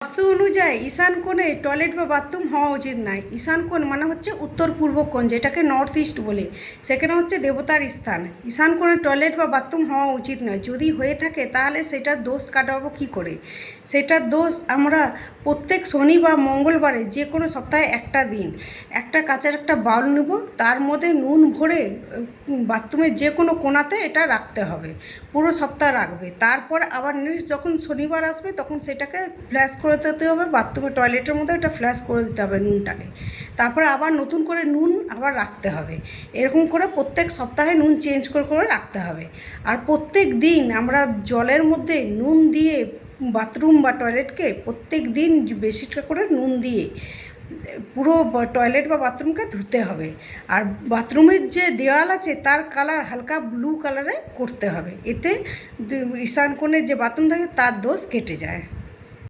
বাস্তু অনুযায়ী ঈশান কোণে টয়লেট বা বাথরুম হওয়া উচিত নয়। ঈশান কোণ মানে হচ্ছে উত্তর পূর্ব কোণ, যেটাকে নর্থ ইস্ট বলে। সেখানে হচ্ছে দেবতার স্থান। ঈশান কোণে টয়লেট বা বাথরুম হওয়া উচিত নয়। যদি হয়ে থাকে তাহলে সেটার দোষ কাটাবো কী করে? সেটার দোষ আমরা প্রত্যেক শনি বা মঙ্গলবারে যে কোনো সপ্তাহে একটা দিন একটা কাঁচের একটা বাউল নেব, তার মধ্যে নুন ভরে বাথরুমের যে কোনো কোণাতে এটা রাখতে হবে। পুরো সপ্তাহ রাখবে। তারপর আবার নেক্সট যখন শনিবার আসবে তখন সেটাকে ফ্ল্যাশ করে দিতে হবে, বাথরুমে টয়লেটের মধ্যে এটা ফ্ল্যাশ করে দিতে হবে নুনটাকে। তারপরে আবার নতুন করে নুন আবার রাখতে হবে। এরকম করে প্রত্যেক সপ্তাহে নুন চেঞ্জ করে করে রাখতে হবে। আর প্রত্যেক দিন আমরা জলের মধ্যে নুন দিয়ে বাথরুম বা টয়লেটকে প্রত্যেক দিন বেশিটা করে নুন দিয়ে পুরো টয়লেট বা বাথরুমকে ধুতে হবে। আর বাথরুমের যে দেওয়াল আছে তার কালার হালকা ব্লু কালারে করতে হবে। এতে ঈশান কোণে যে বাথরুম থাকে তার দোষ কেটে যায়।